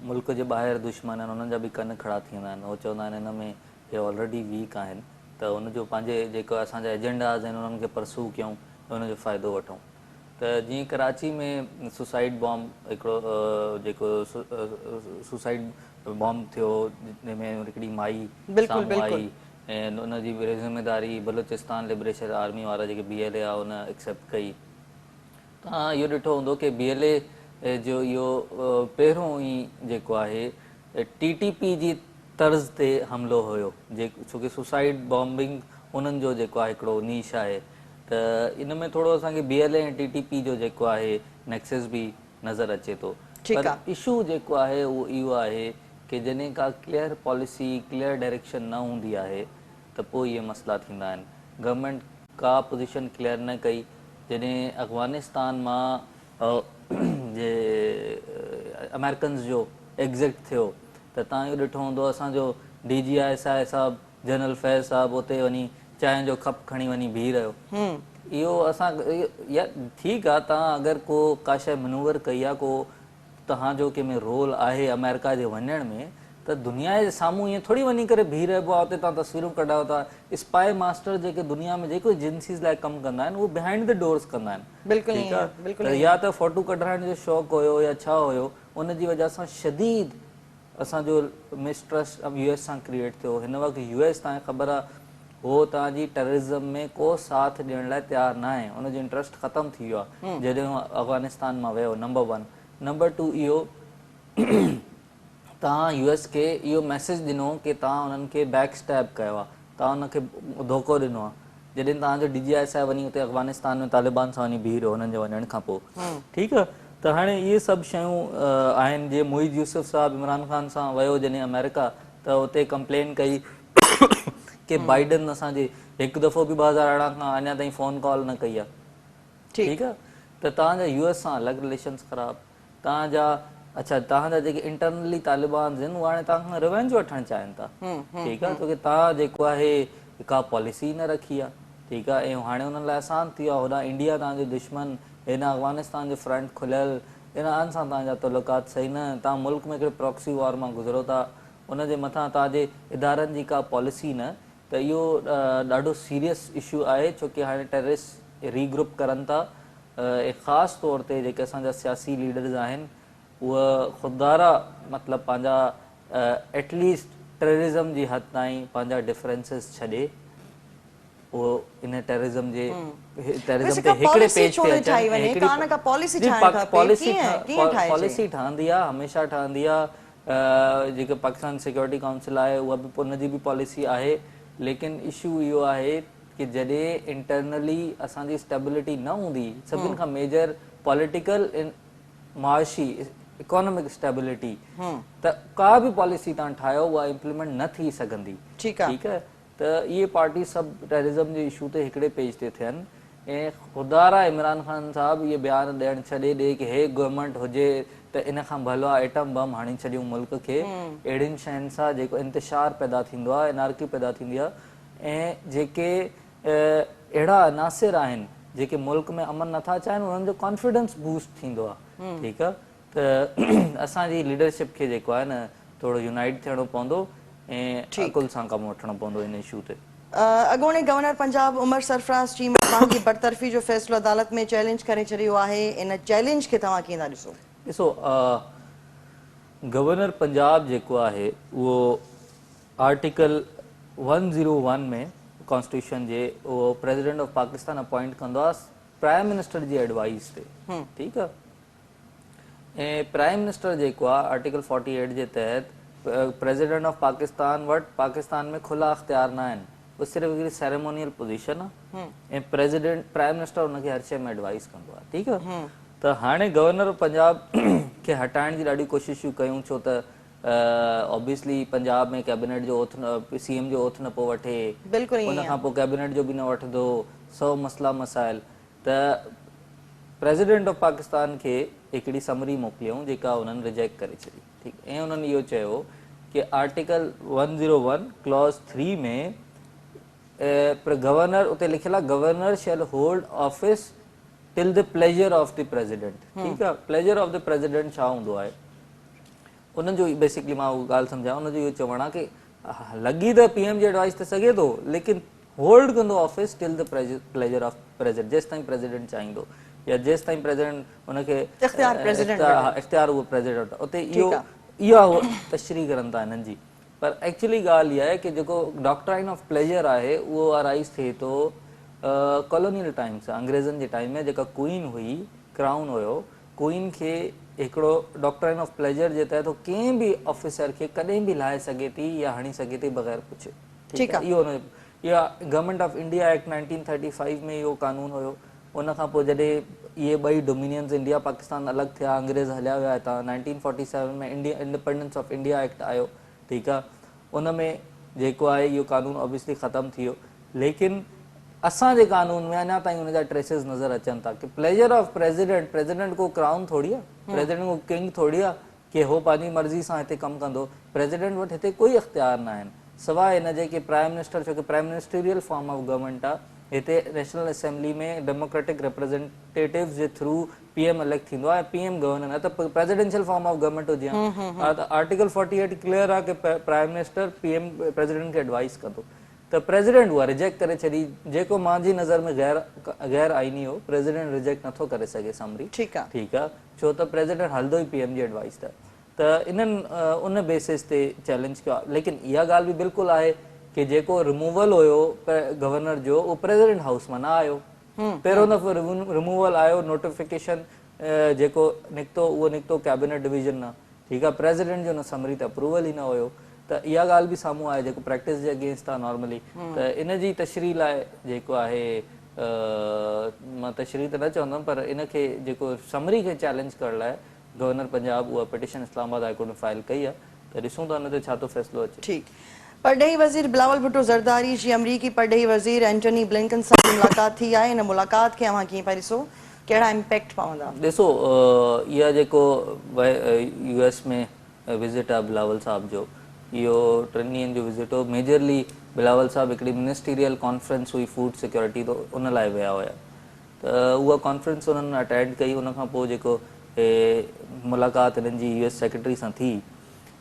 मुल्क जे ॿाहिरि दुश्मन आहिनि उन्हनि जा बि कन खड़ा थी वेंदा आहिनि। उहो चवंदा आहिनि हिन में हे ऑलरेडी वीक आहिनि त उनजो पंहिंजे जेको असांजा एजेंडाज़ आहिनि उन्हनि खे परसू कयूं, उनजो फ़ाइदो वठूं। त जीअं कराची में सुसाइड बॉम्ब हिकिड़ो जेको सुसाइड बॉम्ब थियो जंहिंमें हिकिड़ी माई साम्हूं आई ऐं उनजी ज़िम्मेदारी बलूचिस्तान लिबरेशन आर्मी वारा जेके BLA आहे उन एक्सेप्ट कई। तव्हां इहो ॾिठो हूंदो कि BLA जो इहो पहिरियों ई जेको आहे TTP जी तर्ज़ ते हमिलो हुयो, छोकी सुसाइड बॉम्बिंग उन्हनि जो जेको आहे हिकिड़ो नीश आहे। त इन में थोरो असांखे BLA ऐं TTP जो जेको आहे नेक्सस बि नज़र अचे थो। ठीकु पर आहे। इशू जेको आहे उहो इहो आहे कि जॾहिं का क्लियर पॉलिसी क्लियर डायरेक्शन न हूंदी आहे त पोइ इहे मसइला थींदा आहिनि। गवर्नमेंट का पोजीशन क्लियर न कई, जॾहिं अफ़गानिस्तान मां जे अमेरिकन्स जो एग्ज़िट थियो त तव्हां इहो ॾिठो हूंदो असांजो DGI साहिबु जनरल फैज़ साहिबु उते वञी चांहि जो कप खणी वञी बीह रहियो। इहो असां या ठीकु आहे, तव्हां अगरि का शइ मनूवर कई आहे, को तव्हांजो कंहिंमें रोल आहे अमेरिका जे वञण में, त दुनिया जे साम्हूं ईअं थोरी वञी करे बीह रहिबो आहे, उते तव्हां तस्वीरूं कढायो था। स्पाई मास्टर जेके दुनिया में जेको एजेंसीज़ लाइ कमु कंदा आहिनि उहे बिहाइंड द डोर्स कंदा आहिनि। बिल्कुलु ठीकु ईअं, आहे, बिल्कुलु त या त फ़ोटो कढाइण जो शौक़ु हुयो या छा हुयो, उनजी वजह सां शदीद असांजो मिसट्रस्ट US सां क्रिएट थियो। हिन वक़्तु US तव्हांखे ख़बर आहे हो तव्हांजी टेररिज़म में को साथ ॾियण लाइ तयारु न आहे, उनजो इंट्रस्ट ख़तमु थी वियो आहे जॾहिं हू अफ़गानिस्तान मां वियो। नंबर 1। नंबर 2 इहो तव्हां US खे इहो मैसेज ॾिनो कि तव्हां उन्हनि खे बैक स्टैब कयो आहे, तव्हां उनखे धोखो ॾिनो आहे, जॾहिं तव्हांजो DGI साहिबु वञी उते अफ़गानिस्तान में तालिबान सां वञी बीह रहियो हुननि जे वञण खां पोइ। ठीकु आहे, त हाणे इहे सभु शयूं आहिनि। जीअं मोहिद यूसुफ साहिबु इमरान ख़ान सां वियो जॾहिं अमेरिका, त उते कंप्लेन कई कि बाइडन असांजे हिकु दफ़ो बि 2018 खां अञा ताईं फ़ोन कॉल न कई आहे। ठीकु आहे, त तव्हांजा US सां अलॻि रिलेशन्स ख़राबु, तव्हांजा अच्छा तव्हांजा जेके इंटरनली तालिबान आहिनि उहे हाणे तव्हांखां रिवेंज वठणु चाहिनि था। ठीकु आहे, छोकी तव्हां जेको आहे का पॉलिसी न रखी आहे। ठीकु आहे, ऐं हाणे हुननि लाइ आसानु थी वियो आहे, होॾां इंडिया तव्हांजो दुश्मन, हिन अफ़गानिस्तान जो फ्रंट खुलियल, इन सां तव्हांजा तलुकात सही न, तव्हां मुल्क में हिकिड़े प्रॉक्सी वॉर मां गुज़रो था, उनजे मथां तव्हांजे इदारनि जी का पॉलिसी न, त इहो ॾाढो सीरियस इशू आहे। छोकी हाणे टेररिस्ट रीग्रुप करनि था, ऐं ख़ासि तौर ते जेके असांजा सियासी लीडर्स आहिनि उहा ख़ुददारा मतिलबु पंहिंजा एटलीस्ट टेररिज़म जी हद ताईं पंहिंजा डिफरेंसिस छॾे उहो इन टेररिज़म ते हिकिड़े पेज ते अचनि। पॉलिसी ठहंदी आहे, हमेशह ठहंदी आहे। जेके पाकिस्तान सिक्योरिटी काउंसिल आहे उहा बि उनजी बि पॉलिसी आहे, लेकिन इशू इहो आहे कि जॾहिं इंटरनली असांजी स्टेबिलिटी न हूंदी, सभिनि खां मेजर पॉलिटिकल माशी इकोनॉमिक स्टेबिलिटी, त का बि पॉलिसी तव्हां ठाहियो उहा इम्प्लीमेंट न थी सघंदी। ठीकु आहे, त इहे पार्टी सभु टेररिज़म जे इशू ते हिकिड़े पेज ते थियनि, ऐं ख़ुदारा इमरान ख़ान साहिबु इहे बयान ॾियणु छॾे ॾे कि हे गवर्नमेंट हुजे त इन खां भलो आहे एटम बम हणी छॾियूं मुल्क खे। अहिड़ियुनि शयुनि सां जेको इंतिशार पैदा थींदो आहे, एनार्की पैदा थींदी आहे, ऐं जेके अहिड़ा अनासिर आहिनि जेके मुल्क में अमन नथा चाहिनि, उन्हनि जो कॉन्फिडेंस बूस्ट थींदो आहे। ठीकु आहे, त असांजी लीडरशिप खे जेको आहे न थोरो यूनाइट थियणो पवंदो ऐं अकुल सां कमु वठणो पवंदो इन इशू ते। अॻूणे गवर्नर पंजाब उमर सरफराज़ चीफ में जी बरतरफ़ी जो फ़ैसिलो अदालत में चैलेंज करे छॾियो आहे, इन चैलेंज खे तव्हां कीअं था ॾिसो? ॾिसो, गवर्नर पंजाब जेको आहे उहो आर्टिकल 101 में कॉन्स्टिट्यूशन जे उहो प्रेसिडेंट ऑफ पाकिस्तान अपॉइंट कंदो आहे प्राइम मिनिस्टर जी एडवाइस ते। ठीकु आहे, ऐं प्राइम मिनिस्टर जेको आहे आर्टिकल 48 जे तहत प्रेसिडेंट ऑफ पाकिस्तान वटि पाकिस्तान में खुला अख़्तियार न आहिनि, उहो सिर्फ़ु हिकिड़ी सेरेमोनियल पोजीशन आहे, ऐं प्राइम मिनिस्टर हुनखे हर शइ में एडवाइस कंदो आहे। ठीकु आहे, त हाणे गवर्नर पंजाब खे हटाइण जी ॾाढी कोशिशूं कयूं, छो त ऑब्वियसली पंजाब में कैबिनेट जो ओथ CM जो ओथ न पियो वठे, उन खां पोइ कैबिनेट जो बि न वठंदो, 100 मसइला मसाइल। त प्रेसिडेंट ऑफ पाकिस्तान खे हिकिड़ी समरी मोकिलियऊं जेका उन्हनि रिजेक्ट करे छॾी। ठीकु, ऐं उन्हनि इहो चयो कि आर्टिकल 101 क्लॉज 3 में गवर्नर, उते लिखियलु आहे governor shall hold office till the pleasure of the president. ठीकु आहे, प्लेजर ऑफ द प्रेसिडेंट छा हूंदो आहे, उन्हनि जो बेसिकली मां उहा ॻाल्हि सम्झां, उनजो इहो चवणु आहे कि लॻी त PM जी एडवाइस ते सघे थो, लेकिन होल्ड कंदो office till the pleasure of president, जेसि ताईं प्रेसिडेंट चाहींदो या जेसि ताईं प्रेसिडेंट हुनखे इख्तियार उहो प्रेसिडेंट उते इहा तशरीह करनि था हिननि जी। पर एक्चुअली ॻाल्हि इहा आहे कि जेको डॉक्ट्राइन ऑफ प्लेजर आहे उहो अराइज़ थिए थो कॉलोनियल टाइम सां, अंग्रेज़नि जे टाइम में जेका क्वीन हुई, क्राउन हुयो, क्वीन खे हिकिड़ो डॉक्ट्राइन ऑफ प्लेजर जे तहत कंहिं बि ऑफिसर खे कॾहिं बि लाहे सघे थी या हणी सघे थी बग़ैर पुछे। ठीकु आहे, इहो गवर्नमेंट ऑफ इंडिया एक्ट 1935 में इहो कानून हुयो। उन खां पोइ जॾहिं इहे ॿई डोमिनियन्स इंडिया पाकिस्तान अलॻि थिया, अंग्रेज़ हलिया विया हितां। 1947 में India independence of India act आयो, ठीकु आहे। उन में जेको आहे इहो कानून ऑब्वियसली ख़तमु थी वियो, लेकिन असांजे कानून में अञा ताईं हुनजा ट्रेसिस नज़र अचनि था कि प्लेजर ऑफ प्रेसिडेंट, प्रेसिडेंट को क्राउन थोड़ी आहे, प्रेसिडेंट को किंग थोड़ी आहे कि हो पंहिंजी मर्ज़ी सां हिते कमु कंदो। प्रेसिडेंट वटि हिते कोई इख्तियार न आहिनि सवाइ हिन जे कि प्राइम मिनिस्टर, छो कि prime ministerial form of government आहे। हिते नेशनल असेंबली में डेमोक्रेटिक रिप्रेजेंटेटिव जे थ्रू पीएम इलेक्ट थींदो आहे, पीएम गवर्नर आहे, त प्रेसिडेंशियल फॉर्म ऑफ गवर्नमेंट हुजे हा। त आर्टिकल 48 क्लियर आहे कि प्राइम मिनिस्टर पीएम प्रेसिडेंट खे एडवाइस कंदो। त प्रेसिडेंट उहा रिजेक्ट करे छॾी, जेको मुंहिंजी नज़र में गैर आइनी हो। प्रेसिडेंट रिजेक्ट नथो करे सघे समरी, ठीकु आहे, ठीकु आहे, छो त प्रेसिडेंट हलंदो ई पीएम जी एडवाइस त इन्हनि उन बेसिस ते चैलेंज कयो आहे। लेकिन इहा ॻाल्हि बि बिल्कुलु आहे कि जेको रिमूवल हुयो गवर्नर जो, उहो प्रेसिडेंट हाउस मां न आयो। पहिरियों दफ़ो रिमूवल आयो, नोटिफिकेशन जेको निकितो उहो निकितो कैबिनेट डिवीजन न, ठीकु आहे। प्रेसिडेंट जो न समरी त अप्रूवल ई न हुयो। त इहा ॻाल्हि बि साम्हूं आहे जेको प्रैक्टिस जे अगेंस्ट आहे नॉर्मली। त इन जी तशरीह लाइ जेको आहे मां तशरीह त न चवंदुमि, पर इनखे जेको समरी खे चैलेंज करण लाइ गवर्नर पंजाब उहा पिटिशन इस्लामाबाद हाई कोर्ट में फाइल कई आहे। त ॾिसूं था हुन ते छा थो फ़ैसिलो अचे। ठीकु। परॾेही वज़ीर बिलावल भुट्टो ज़रदारी जी अमरीकी परॾेही वज़ीर एंटनी ब्लिंकन सां मुलाक़ात थी आहे। इन मुलाक़ात खे अव्हां कीअं पिया ॾिसो, कहिड़ा इम्पैक्ट पवंदा? ॾिसो, इहा जेको यूएस में विज़िट आहे बिलावल साहब जो, इहो 3 ॾींहंनि जो विज़िट हो। मेजरली बिलावल साहब हिकिड़ी मिनिस्टीरियल कॉन्फ्रेंस हुई फूड सिक्योरिटी, तो उन लाइ विया हुया। त उहा कॉन्फ्रेंस उन्हनि अटेंड कई। उन खां पोइ जेको मुलाक़ात हिननि जी यूएस सेक्रेटरी सां थी,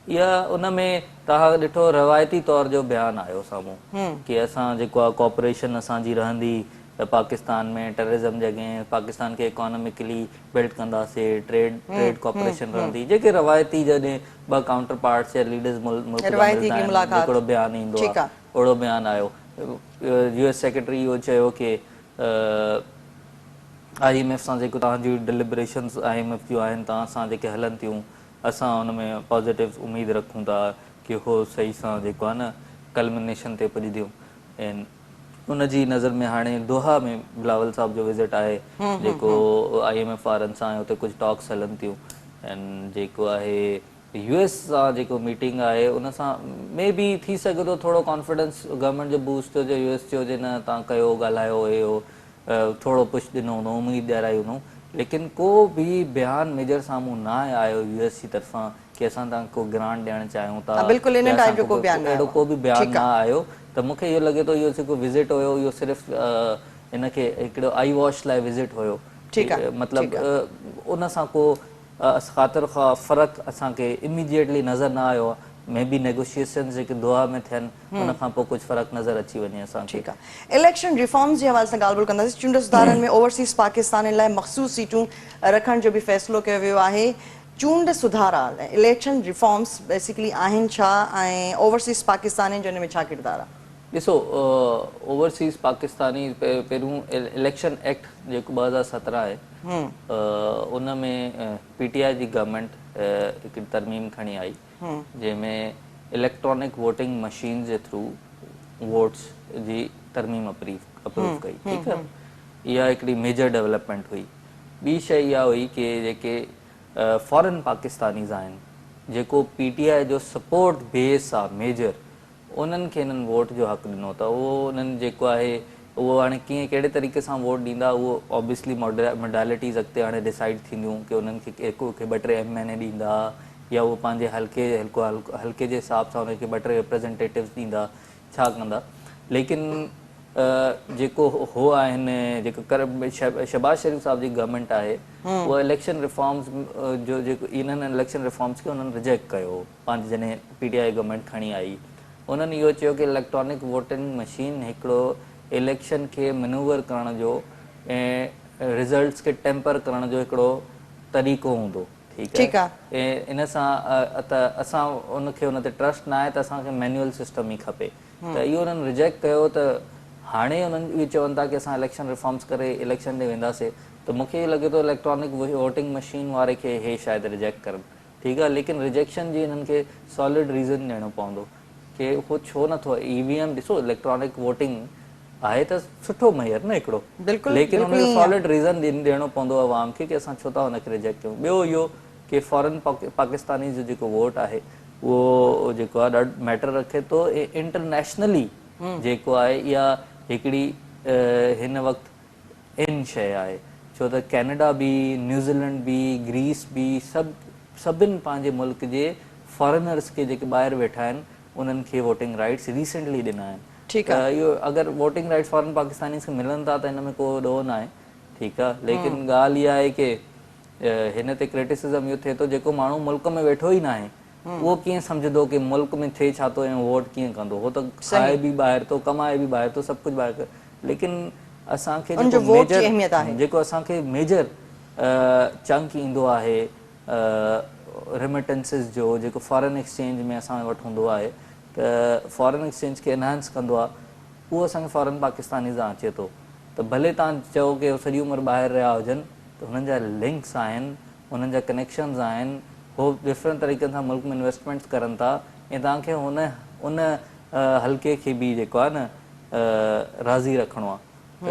इहा उन में तव्हां ॾिठो रवायती तौर जो बयानु आयो साम्हूं कि असां जेको आहे कोऑपरेशन असांजी रहंदी पाकिस्तान में टेररिज्म जे अगेंस्ट, पाकिस्तान खे इकोनॉमिकली बिल्ड कंदासीं, ट्रेड कोऑपरेशन रहंदी, जेके रवायती जॾहिं ॿ काउंटर पार्ट्स या लीडर्स मुल्क जा मिलंदा आहिनि हिकिड़ो बयानु ईंदो आहे, ओड़ो बयानु आयो। यूएस सेक्रेटरी इहो चयो कि IMF सां जेको तव्हांजी डिलिबरेशन्स IMF जूं आहिनि तव्हां सां जेके हलनि थियूं, असां हुन में पॉज़िटिव उमेद रखूं था कि हो सही सां जेको आहे न कल्मिनेशन ते पुॼंदियूं। ऐं उन जी नज़र में हाणे दोहा में बिलावल साहब जो विज़िट आहे, जेको IMF वारनि सां हुते कुझु टॉक्स हलनि थियूं। ऐं जेको आहे US सां जेको मीटिंग आहे उन सां मे बी थी सघे थो थोरो कॉन्फिडेंस गवर्नमेंट जो बूस्ट हुजे, US चयो जे न तव्हां कयो, ॻाल्हायो, हे हो, थोरो पुश ॾिनो हूंदो, उमेदु ॾियाराई हूंदो। लेकिन को बि बयानु मेजर साम्हूं न आयो US जी तरफ़ां कि असां तव्हांखे को ग्रांट ॾियणु चाहियूं था, अहिड़ो को बि बयानु न आयो। त मूंखे इहो लॻे थो इहो जेको विज़िट हुयो इहो सिर्फ़ु हिनखे हिकिड़ो आई वॉश लाइ विज़िट हुयो। मतिलबु उन सां को ख़ातिर ख़्वाह फ़र्क़ु असांखे इमीडिएटली नज़र न आयो आहे। मे बी नेगोशिएशन जेके दोहा में थियनि उन खां पोइ कुझु फ़र्क़ु नज़र अची वञे असांखे। ठीकु आहे। इलेक्शन रिफॉर्म्स जे हवाले सां ॻाल्हि ॿोल कंदासीं। चूंड सुधारनि में ओवरसीज़ पाकिस्तान लाइ मख़सूस सीटूं रखण जो बि फ़ैसिलो कयो वियो आहे। चूंड सुधारा इलेक्शन रिफॉर्म्स बेसिकली आहिनि छा ऐं ओवरसीज़ पाकिस्तानी जो हिन में छा किरदारु आहे? ॾिसो, ओवरसीज़ पाकिस्तानी पहिरियों इलेक्शन एक्ट जेको 2017 आहे, उन में PTI जी गवर्नमेंट हिकिड़ी तरमीम खणी आई जंहिंमें इलेक्ट्रॉनिक वोटिंग मशीन जे थ्रू वोट्स जी तरमीम अप्रूव कई, ठीकु आहे। इहा हिकिड़ी मेजर डेवलपमेंट हुई। ॿी शइ इहा हुई कि जेके फॉरेन पाकिस्तानीज़ आहिनि, जेको PTI जो सपोर्ट बेस आहे मेजर, उन्हनि खे हिननि वोट जो हक़ ॾिनो त उहो उन्हनि जेको आहे उहो हाणे कीअं कहिड़े तरीक़े सां वोट ॾींदा उहो ऑब्वियसली मोडालिटीज़ अॻिते हाणे डिसाइड थींदियूं कि उन्हनि खे ॿ टे MNA ॾींदा या उहो पंहिंजे हल्के जे हिसाब सां उनखे 2 टे रिप्रेज़ेंटेटिव्स ॾींदा, छा कंदा। लेकिन जेको हो आहिनि जेको शहबाज शरीफ़ साहब जी गवर्नमेंट आहे, उहा इलेक्शन रिफॉर्म्स जो जेको इन्हनि इलेक्शन रिफॉर्म्स खे उन्हनि रिजेक्ट कयो। पंहिंजी जॾहिं PTI गवर्नमेंट खणी आई, उन्हनि इहो चयो कि इलेक्ट्रॉनिक वोटिंग मशीन हिकिड़ो इलेक्शन खे मनूवर करण जो ऐं रिज़ल्ट्स खे टेम्पर करण जो हिकिड़ो तरीक़ो हूंदो, ठीकु आहे। ऐं इन सां त असां उनखे उन ते ट्रस्ट न आहे त असांखे मैनुअल सिस्टम ई खपे। त इहो उन्हनि रिजेक्ट कयो। त हाणे उन्हनि इहो चवनि था कि असां इलेक्शन रिफॉर्म्स करे इलेक्शन ॾे वेंदासीं। त मूंखे इहो लॻे थो इलेक्ट्रॉनिक वोटिंग मशीन वारे खे हे शायदि रिजेक्ट करनि, ठीकु आहे। लेकिन रिजेक्शन जी हिननि खे सॉलिड रीज़न ॾियणो पवंदो कि उहो छो नथो। EVM ॾिसो, इलेक्ट्रॉनिक वोटिंग आहे त सुठो मेयर न हिकिड़ो, बिल्कुलु, लेकिन बिल्कुलु हुनजो ईअं आहे। सॉलिड रीज़न ॾियणो पवंदो आहे आवाम खे कि असां छो था हुनखे रिजेक्ट कयूं। ॿियो इहो कि फॉरेन पाकिस्तानी जो जेको वोट आहे उहो जेको आहे ॾाढो मैटर रखे थो ऐं इंटरनेशनली जेको आहे इहा हिकिड़ी हिन वक़्तु इन शइ आहे, छो त कैनेडा बि, न्यूज़ीलैंड बि, ग्रीस बि सभिनि पंहिंजे मुल्क जे फॉरेनर्स खे जेके ॿाहिरि वेठा आहिनि उन्हनि खे वोटिंग राइट्स रिसेंटली ॾिना आहिनि। ठीकु त इहो अगरि वोटिंग राइट्स फॉरेन पाकिस्तानीज़ खे मिलनि था त हिन में को ॾोह न आहे, ठीकु आहे। लेकिन ॻाल्हि इहा आहे कि हिन ते क्रिटिसिज़म इहो थिए थो जेको माण्हू मुल्क में वेठो ई न आहे उहो कीअं सम्झंदो कि मुल्क में थिए छा थो ऐं वोट कीअं कंदो, हो त खाए बि ॿाहिरि थो, कमाए बि ॿाहिरि थो, सभु कुझु ॿाहिरि थो, लेकिन असांखे उनजो वोट जी अहमियत आहे। जेको असांखे मेजर चंक ईंदो आहे रेमिटेंसिस जो, जेको फॉरेन एक्सचेंज में असां वटि हूंदो आहे त फॉरेन एक्सचेंज खे एनहांस कंदो आहे, उहो असांखे फॉरेन पाकिस्तानी सां अचे थो। त भले तव्हां चओ कि सॼी उमिरि ॿाहिरि रहिया हुजनि त हुननि जा लिंक्स आहिनि, हुननि जा कनेक्शन्स आहिनि, हो डिफरेंट तरीक़नि सां मुल्क में इन्वेस्टमेंट्स करनि था ऐं तव्हांखे उन हल्के खे बि जेको आहे न राज़ी रखिणो आहे। त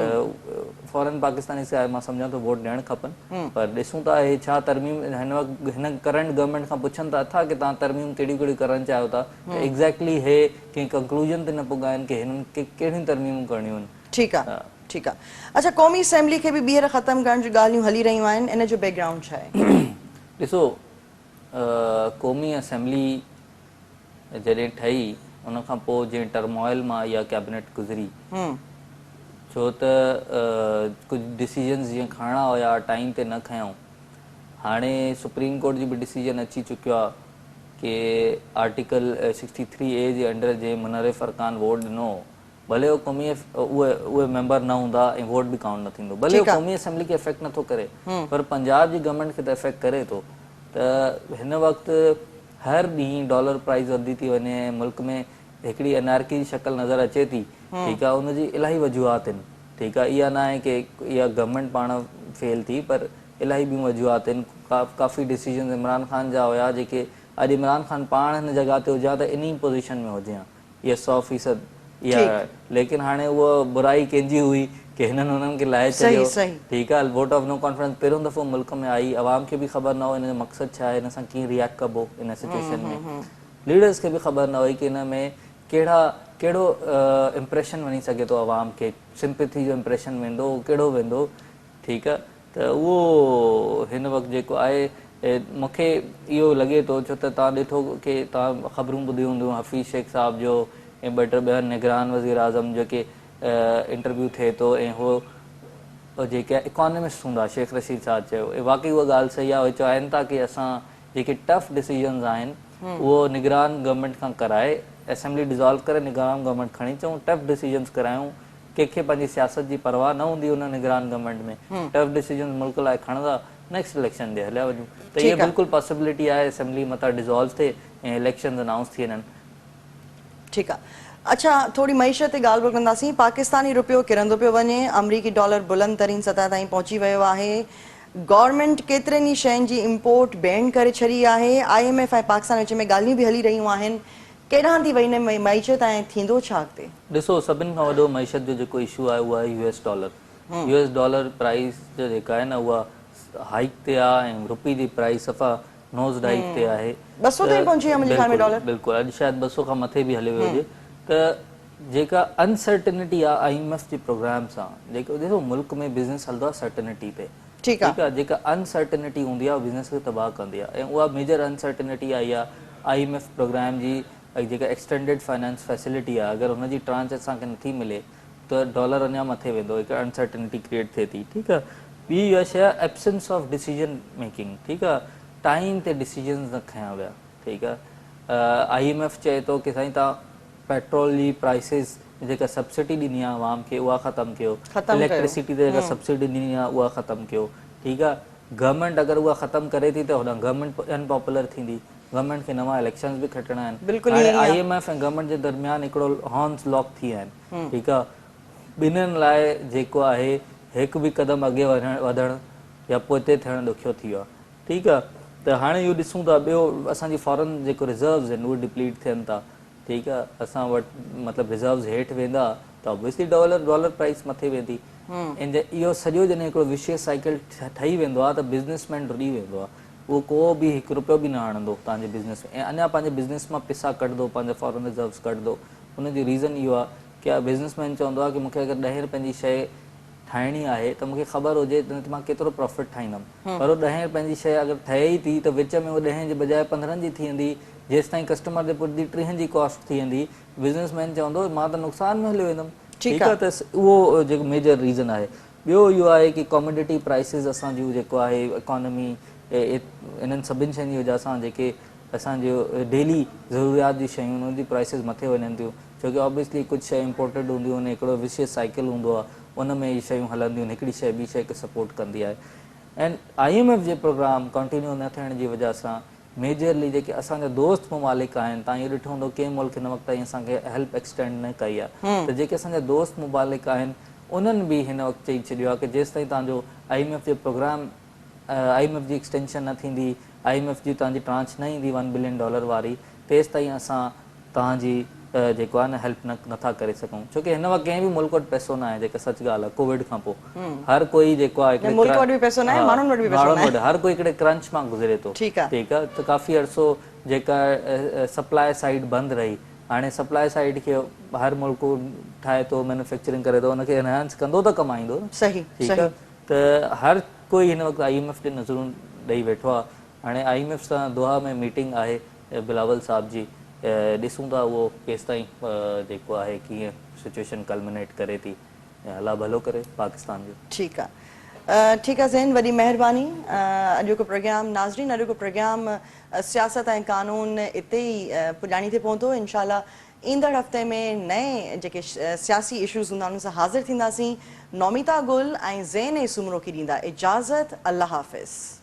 फॉरेन पाकिस्तानी से मां सम्झां थो वोट ॾियणु खपनि, पर ॾिसूं था हे छा तरमीम हिन वक़्तु हिन करंट गवर्नमेंट खां पुछनि था था कि तव्हां तरमीम कहिड़ियूं कहिड़ियूं करणु चाहियो था, त एग्ज़ैक्टली हे कंहिं कंक्लूजन ते न पुॻाइनि कि हिननि खे कहिड़ियूं तरमीमूं करणियूं आहिनि। ठीकु आहे, ठीकु आहे। अच्छा, क़ौमी असेंबली खे बि ॿीहर ख़तमु करण जूं ॻाल्हियूं हली रहियूं आहिनि, इन जो बैकग्राउंड छा आहे? ॾिसो, क़ौमी असेंबली जॾहिं ठही उन खां पोइ जीअं टर्मोइल मां इहा कैबिनेट गुज़री, छो त कुझु डिसीजन्स जीअं खणणा हुया टाइम ते न खयूं। हाणे सुप्रीम कोर्ट जी बि डिसीजन अची चुकियो आहे कि आर्टिकल 63A जे अंडर जे मुनरिफ़ अरकान वोट ॾिनो, भले उहो क़ौमी उहे मेंबर न हूंदा ऐं वोट बि काउंट न थींदो, भले उहो क़ौमी असेंबली खे इफेक्ट नथो करे, पर पंजाब जी गवर्नमेंट खे त इफेक्ट करे थो। त हिन वक़्तु हर ॾींहुं डॉलर प्राइस वधी थी वञे, मुल्क में हिकिड़ी एनार्की जी शक्ल नज़र अचे थी, ठीकु आहे। उनजी इलाही वजूहात आहिनि, ठीकु आहे। इहा न आहे कि इहा गवर्नमेंट पाण फेल थी, पर इलाही ॿियूं वजूहात आहिनि। काफ़ी डिसीजन इमरान ख़ान जा हुया जेके अॼु इमरान ख़ान पाण हिन जॻह ते हुजे हा त इन पोज़ीशन में हुजे हा, इहा 100% इहा, लेकिन हाणे उहा बुराई कंहिंजी हुई कि हिननि हुननि खे लाहे छॾियो, ठीकु आहे। वोट ऑफ नो कॉन्फिडेंस पहिरियों दफ़ो मुल्क में आई, आवाम खे बि ख़बर न हो हिन जो मक़सदु छा आहे, हिन सां कीअं रिएक्ट कबो इन सिचुएशन में, लीडर्स खे बि ख़बर न हुई कि हिन में कहिड़ो इम्प्रेशन वञी सघे थो आवाम खे, सिंपैथी जो इम्प्रेशन वेंदो, कहिड़ो वेंदो, ठीकु आहे। त उहो हिन वक़्तु जेको आहे मूंखे इहो लॻे थो, छो त तव्हां ॾिठो कि तव्हां ख़बरूं ॿुधियूं हूंदियूं हफ़ीज़ शेख साहिब जो ऐं ॿ टे ॿिया निगरान वज़ीर आज़म जेके इंटरव्यू थिए थो, ऐं उहो जेके इकोनॉमिस्ट हूंदा शेख रशीद साहिब चयो, ऐं वाक़ई उहा ॻाल्हि सही आहे। उहे चाहिनि था कि असां जेके टफ डिसीजन्स आहिनि उहो निगरान गवर्नमेंट खां कराए, असेंबली डिज़ोल्व करे निगरान गवर्नमेंट खणी अचूं, टफ डिसीजन्स करायूं। कंहिंखे पंहिंजी सियासत जी परवाह न हूंदी उन निगरान गवर्नमेंट में, टफ डिसीजन मुल्क लाइ खणंदा, नेक्स्ट इलेक्शन ॾे हलिया वञूं। त इहा बिल्कुलु पॉसिबिलिटी आहे असेंबली मथां डिज़ोल्व थिए ऐं इलेक्शन अनाउंस थी वञनि। ठीकु आहे। अच्छा, थोरी मईशत ते ॻाल्हि ॿोल कंदासीं। पाकिस्तानी रुपयो किरंदो पियो वञे, अमरीकी डॉलर बुलंद तरीन सतह ताईं पहुची वियो आहे, गवर्नमेंट केतिरनि ई शयुनि जी इम्पोर्ट बैन करे छॾी आहे, IMF ऐं पाकिस्तान विच में ॻाल्हियूं बि हली रहियूं आहिनि, केॾांहुं थी वई हिन मईशत ऐं थींदो छा अॻिते? ॾिसो, सभिनि खां वॾो मईशत जो जेको इशू आहे उहा आहे US dollar. US dollar price जो जेका आहे न उहा हाइक ते आहे ऐं रुपी जी प्राइस सफ़ा नोज़ डाइव ते आहे। 200 ताईं पहुची आहे मुंहिंजे ख़्याल में डॉलर। बिल्कुलु, अॼु शायदि 200 खां मथे बि हलियो वियो हुजे। त जेका अनसर्टिनिटी आहे IMF जे प्रोग्राम सां, जेको ॾिसो मुल्क में बिज़नेस हलंदो आहे सर्टिनिटी ते, ठीकु आहे। जेका अनसर्टिनिटी हूंदी आहे बिज़नेस खे तबाह कंदी आहे, ऐं उहा मेजर अनसर्टिनिटी आई आहे IMF प्रोग्राम जी जेका एक्सटेंडेड फाइनेंस फैसिलिटी आहे। अगरि हुनजी ट्रांच असांखे नथी मिले त डॉलर अञा मथे वेंदो, हिकु अनसर्टिनिटी क्रिएट थिए थी, ठीकु आहे। ॿी इहा शइ आहे एब्सेंस ऑफ डिसीजन मेकिंग, ठीकु आहे, टाइम ते डिसीजन्स न खयां विया, ठीकु आहे। IMF चए थो कि साईं तव्हां पेट्रोल जी प्राइसिस जेका सब्सिडी ॾिनी आहे आवाम खे उहा ख़तमु कयो, इलेक्ट्रिसिटी ते जेका सब्सिडी ॾिनी आहे उहा ख़तमु कयो, ठीकु आहे। गवर्नमेंट अगरि उहा ख़तमु करे थी त होॾां गवर्नमेंट अनपॉपुलर थींदी, गवर्नमेंट खे नवां इलेक्शन्स बि खटणा आहिनि। हाणे IMF ऐं गवर्नमेंट जे दरमियान हिकिड़ो हॉर्न्स लॉक थी विया आहिनि, ठीकु आहे। ॿिन्हिनि लाइ जेको आहे हिकु बि क़दम अॻे वधणु या पोइते थियणु ॾुखियो थी वियो आहे, ठीकु आहे। त हाणे इहो ॾिसूं था। ॿियो, असांजी फॉरेन जेको रिज़र्व्स आहिनि उहे डिप्लीट थियनि था, ठीकु आहे। असां वटि मतिलबु रिज़र्व्स हेठि वेंदा त ऑब्वियसली डॉलर प्राइस मथे वेंदी ऐं इहो सॼो जॾहिं हिकिड़ो विशेष साइकिल ठही वेंदो आहे त बिज़नेसमैन रुली वेंदो आहे, उहो को बि हिकु रुपयो बि न आणंदो तव्हांजे बिज़नेस में ऐं अञा पंहिंजे बिज़नेस मां पैसा कढंदो, पंहिंजा फॉरेन रिज़र्व्स कढंदो। उनजो रीज़न इहो आहे की बिज़नेसमैन चवंदो आहे की मूंखे अगरि 10 रुपयनि जी शइ ठाहिणी आहे त मूंखे ख़बर हुजे त मां केतिरो प्रॉफिट ठाहींदुमि, पर 10 रुपयनि जी शइ अगरि ठहे ई थी त विच में उहो 10 जे बजाए 15 जी थी वेंदी, जेसि ताईं कस्टमर जे पुॼंदी 30 जी कॉस्ट थी वेंदी, बिज़नेसमैन चवंदो मां त नुक़सान में हली वेंदुमि। ठीकु आहे, त उहो जेको मेजर रीज़न आहे। ॿियो इहो आहे की कॉमोडिटी प्राइसिस असांजूं जेको आहे इकॉनमी इन्हनि सभिनि शयुनि जी वजह सां जेके असांजो डेली ज़रूरियात जी शयूं उन्हनि जी प्राइसिस मथे वञनि थियूं, छोकी ऑब्वियसली कुझु शइ इम्पोर्टेड हूंदियूं आहिनि, हिकिड़ो विशेष साइकिल हूंदो आहे, उन में इहे शयूं हलंदियूं आहिनि, हिकिड़ी शइ ॿी शइ खे सपोर्ट कंदी आहे। ऐं IMF जे प्रोग्राम कंटिन्यू न थियण जी वजह सां मेजरली जेके असांजा दोस्त मुमालिक आहिनि, तव्हां इहो ॾिठो हूंदो कंहिं मुल्क हिन वक़्तु ताईं असांखे हेल्प एक्सटेंड न कई आहे, त जेके असांजा दोस्त मुमालिक आहिनि उन्हनि बि हिन वक़्तु चई छॾियो आहे की जेसि ताईं तव्हांजो IMF जो प्रोग्राम IMF जी एक्सटेंशन न थींदी, IMF जी तव्हांजी ट्रांच न ईंदी $1 बिलियन वारी, तेसि ताईं असां तव्हांजी जेको आहे न हेल्प नथा करे सघूं, छोकी हिन वक़्तु कंहिं बि मुल्क वटि पैसो न आहे, जेका सच ॻाल्हि आहे। कोविड खां पोइ हर कोई जेको आहे हर कोई हिकिड़े क्रंच मां गुज़रे थो। ठीकु आहे, त काफ़ी अर्सो जेका सप्लाई साइड बंदि रही, हाणे सप्लाई साइड खे हर मुल्क ठाहे थो, मैन्युफैक्चरिंग करे थो, उनखे एनहांस कंदो त कमाईंदो। सही, ठीकु आहे, त हर कोई हिन वक़्तु IMF ते नज़रूं ॾेई वेठो आहे। हाणे IMF सां दोहा में मीटिंग आहे बिलावल साहब जी, ॾिसूं था उहो केसि ताईं जेको आहे कीअं सिचुएशन कल्मिनेट करे थी, अलाह भलो करे पाकिस्तान जो। ठीकु आहे, ठीकु आहे ज़ैन, वॾी महिरबानी। अॼु को प्रोग्राम नाज़रीन, अॼु को प्रोग्राम सियासत ऐं कानून इते ई पुॼाणी ते पहुतो। इंशाल्लाह ईंदड़ हफ़्ते में नए जेके सियासी इशूज़ हूंदा उन्हनि सां हाज़िर थींदासीं। नौमिता गुल ऐं ज़ैन सुमरो खे ॾींदा इजाज़त। अल्लाह हाफ़िज़।